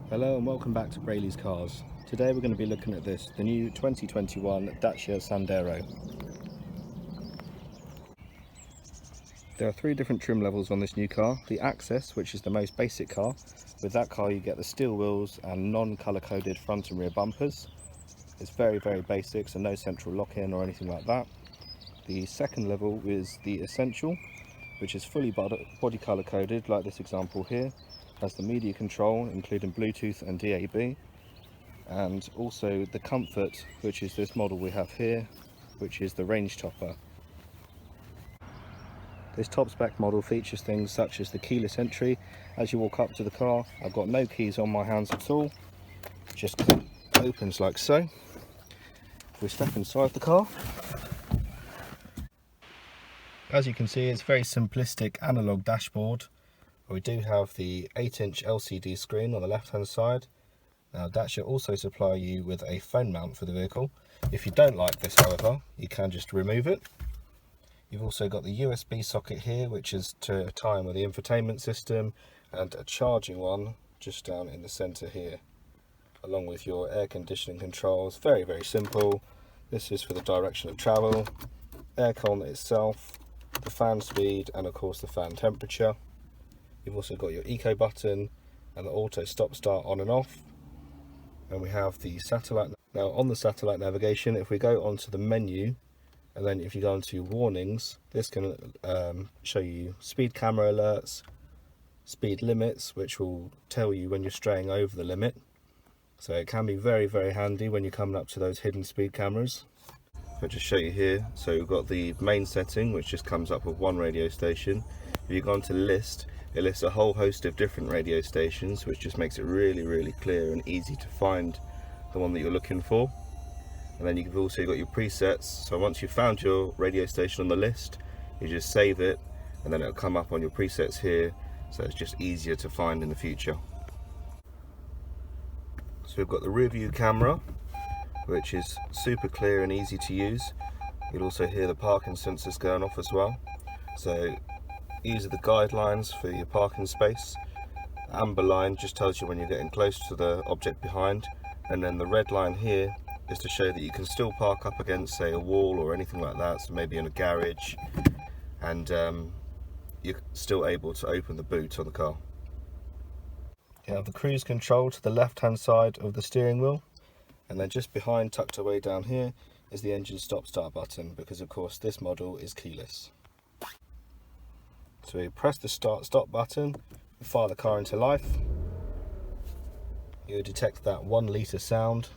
Hello and welcome back to Brayleys Cars. Today we're going to be looking at this, the new 2021 Dacia Sandero. There are three different trim levels on this new car. The Access, which is the most basic car. With that car you get the steel wheels and non-colour coded front and rear bumpers. It's very basic, so no central lock-in or anything like that. The second level is the Essential, which is fully body colour coded like this example here. Has the media control including Bluetooth and DAB, and also the Comfort, which is this model we have here, which is the range topper. This top spec model features things such as the keyless entry. As you walk up to the car, I've got no keys on my hands at all, just opens like so. If we step inside the car, as you can see, it's a very simplistic analog dashboard. We do have the 8-inch LCD screen on the left hand side. Now Dacia also supply you with a phone mount for the vehicle. If you don't like this, however, you can just remove it. You've also got the USB socket here, which is to tie in with the infotainment system, and a charging one just down in the centre here, along with your air conditioning controls. Very simple. This is for the direction of travel, aircon itself, the fan speed, and of course the fan temperature. You've also got your eco button and the auto stop start on and off. And we have the satellite. Now on the satellite navigation, if we go onto the menu, and then if you go onto warnings, this can show you speed camera alerts, speed limits, which will tell you when you're straying over the limit. So it can be very handy when you're coming up to those hidden speed cameras. I'll just show you here. So we've got the main setting, which just comes up with one radio station. If you go onto list, it lists a whole host of different radio stations, which just makes it really clear and easy to find the one that you're looking for. And then you've also got your presets. So once you've found your radio station on the list, you just save it, and then it'll come up on your presets here, so it's just easier to find in the future. So we've got the rear view camera, which is super clear and easy to use. You'll also hear the parking sensors going off as well. So these are the guidelines for your parking space. The amber line just tells you when you're getting close to the object behind, and then the red line here is to show that you can still park up against, say, a wall or anything like that, so maybe in a garage, and you're still able to open the boot on the car. You have the cruise control to the left hand side of the steering wheel, and then just behind, tucked away down here, is the engine stop start button, because of course this model is keyless. So you press the stop button, fire the car into life. You'll detect that 1 litre sound.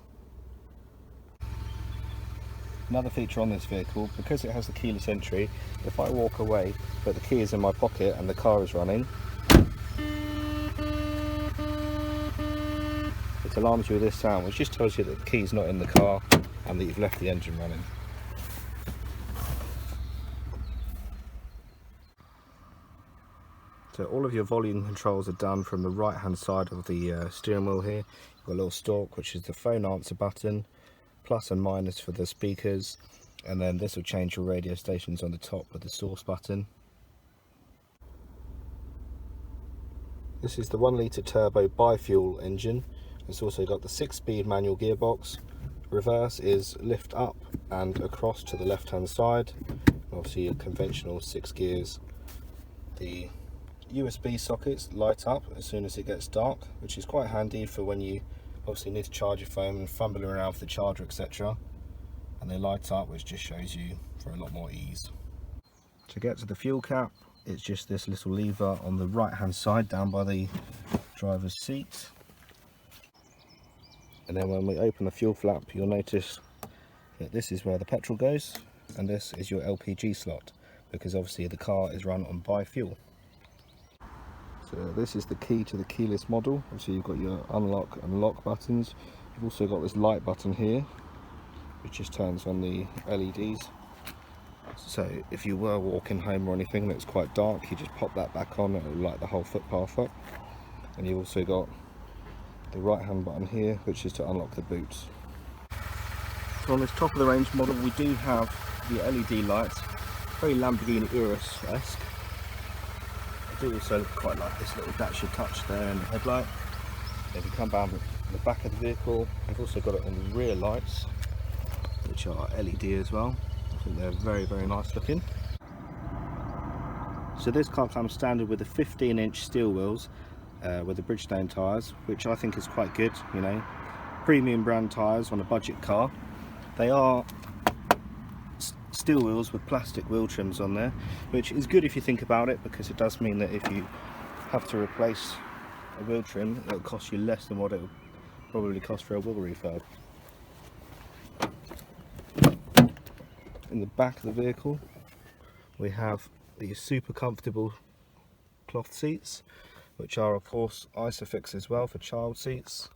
Another feature on this vehicle, because it has the keyless entry, if I walk away but the key is in my pocket and the car is running, it alarms you with this sound, which just tells you that the key's not in the car and that you've left the engine running. So all of your volume controls are done from the right hand side of the steering wheel here. You've got a little stalk, which is the phone answer button, plus and minus for the speakers, and then this will change your radio stations on the top with the source button. This is the 1 litre turbo bi-fuel engine. It's also got the 6-speed manual gearbox. Reverse is lift up and across to the left hand side. Obviously your conventional 6 gears. The USB sockets light up as soon as it gets dark, which is quite handy for when you obviously need to charge your phone and fumbling around for the charger, etc. And they light up, which just shows you for a lot more ease. To get to the fuel cap, it's just this little lever on the right hand side down by the driver's seat. And then when we open the fuel flap, you'll notice that this is where the petrol goes, and this is your LPG slot, because obviously the car is run on bi-fuel. So this is the key to the keyless model. Obviously you've got your unlock and lock buttons. You've also got this light button here, which just turns on the LEDs. So if you were walking home or anything that's quite dark, you just pop that back on and it'll light the whole footpath up. And you've also got the right hand button here, which is to unlock the boots. So on this top of the range model we do have the LED lights, very Lamborghini Urus-esque. I do also quite like this little Dacia touch there in the headlight. If you come down the back of the vehicle, we've also got it on the rear lights, which are LED as well. I think they're very, very nice looking. So this car comes standard with the 15-inch steel wheels with the Bridgestone tyres, which I think is quite good, you know. Premium brand tyres on a budget car. They are steel wheels with plastic wheel trims on there, which is good if you think about it, because it does mean that if you have to replace a wheel trim, it'll cost you less than what it will probably cost for a wheel refurb. In the back of the vehicle we have these super comfortable cloth seats, which are of course Isofix as well for child seats.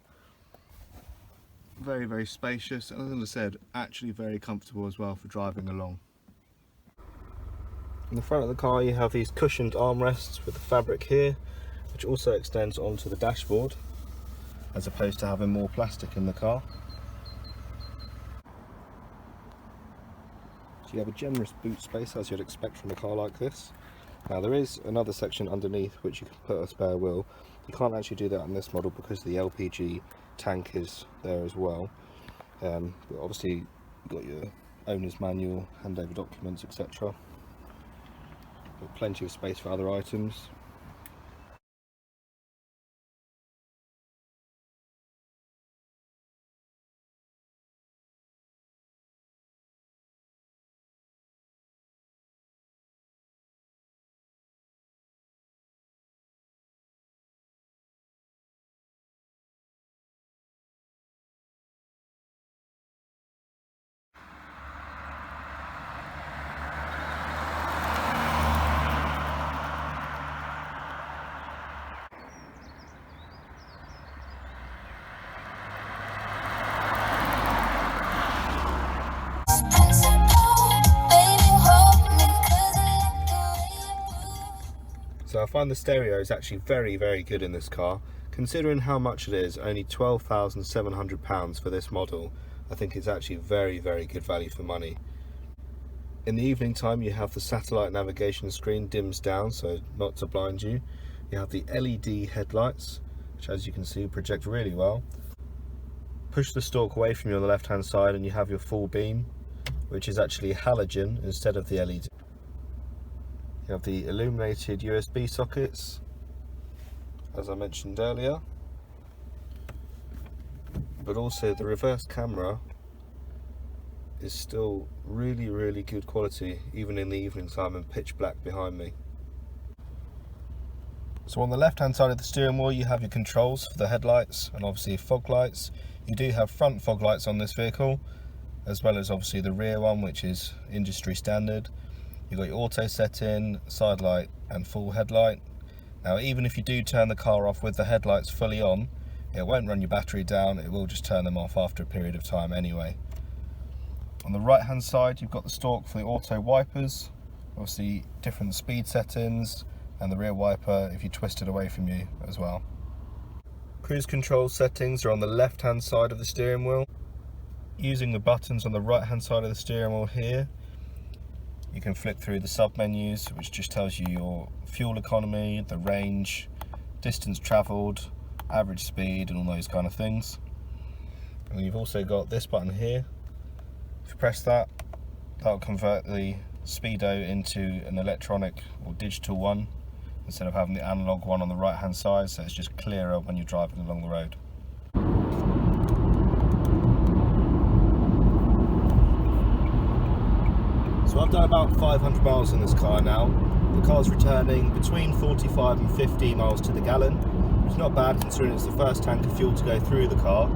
Very, very spacious, and as I said, actually very comfortable as well for driving along. In the front of the car you have these cushioned armrests with the fabric here, which also extends onto the dashboard, as opposed to having more plastic in the car. So you have a generous boot space, as you'd expect from a car like this. Now there is another section underneath which you can put a spare wheel. You can't actually do that on this model because the LPG tank is there as well. But obviously you've got your owner's manual, handover documents, etc. Got plenty of space for other items. So I find the stereo is actually very, very good in this car. Considering how much it is, only £12,700 for this model, I think it's actually very, very good value for money. In the evening time you have the satellite navigation screen dims down so not to blind you. You have the LED headlights, which as you can see project really well. Push the stalk away from you on the left hand side and you have your full beam, which is actually halogen instead of the LED. You have the illuminated USB sockets, as I mentioned earlier, but also the reverse camera is still really, really good quality, even in the evening time and pitch black behind me. So on the left hand side of the steering wheel you have your controls for the headlights and obviously fog lights. You do have front fog lights on this vehicle, as well as obviously the rear one, which is industry standard. You've got your auto setting, side light and full headlight. Now even if you do turn the car off with the headlights fully on, it won't run your battery down, it will just turn them off after a period of time anyway. On the right hand side you've got the stalk for the auto wipers, obviously different speed settings, and the rear wiper if you twist it away from you as well. Cruise control settings are on the left hand side of the steering wheel. Using the buttons on the right hand side of the steering wheel here, you can flick through the sub menus, which just tells you your fuel economy, the range, distance travelled, average speed and all those kind of things. And you've also got this button here. If you press that, that'll convert the speedo into an electronic or digital one instead of having the analog one on the right hand side, so it's just clearer when you're driving along the road. So I've done about 500 miles in this car now. The car's returning between 45 and 50 miles to the gallon, which is not bad considering it's the first tank of fuel to go through the car,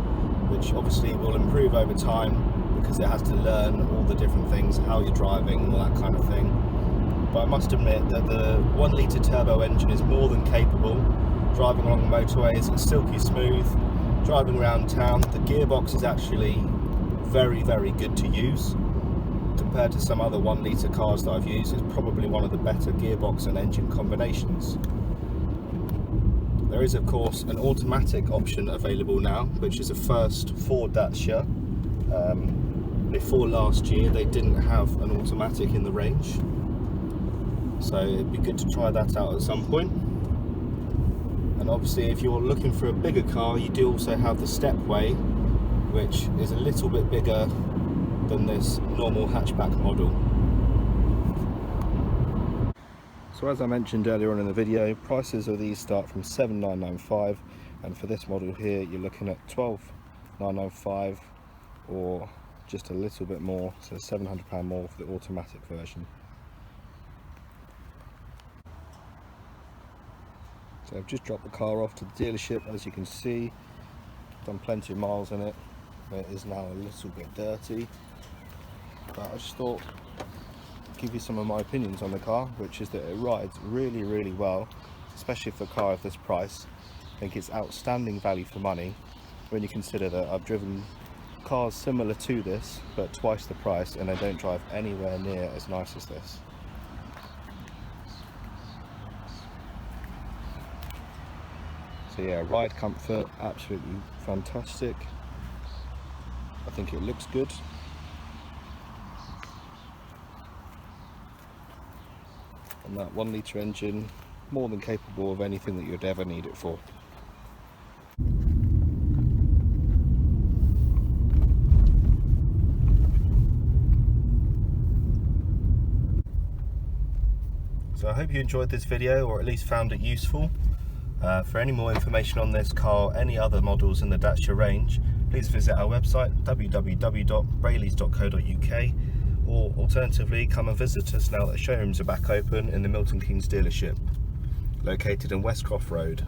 which obviously will improve over time because it has to learn all the different things, how you're driving and all that kind of thing. But I must admit that the 1 litre turbo engine is more than capable. Driving along the motorways, it's silky smooth. Driving around town, the gearbox is actually very, very good to use. Compared to some other 1 litre cars that I've used, it's probably one of the better gearbox and engine combinations. There is of course an automatic option available now, which is a first for Dacia. Before last year they didn't have an automatic in the range, so it'd be good to try that out at some point. And obviously if you're looking for a bigger car, you do also have the stepway, which is a little bit bigger than this normal hatchback model. So as I mentioned earlier on in the video, prices of these start from $7,995, and for this model here you're looking at $12,995, or just a little bit more, so £700 more for the automatic version. So I've just dropped the car off to the dealership. As you can see, done plenty of miles in it. It is now a little bit dirty, but I just thought I'd give you some of my opinions on the car, which is that it rides really, really well, especially for a car of this price. I think it's outstanding value for money when you consider that I've driven cars similar to this but twice the price, and they don't drive anywhere near as nice as this. So yeah, ride comfort, absolutely fantastic. I think it looks good. And that 1 litre engine, more than capable of anything that you'd ever need it for. So I hope you enjoyed this video, or at least found it useful. For any more information on this car or any other models in the Dacia range, please visit our website www.brayleys.co.uk, or alternatively come and visit us now that the showrooms are back open in the Milton Keynes dealership, located in Westcroft Road.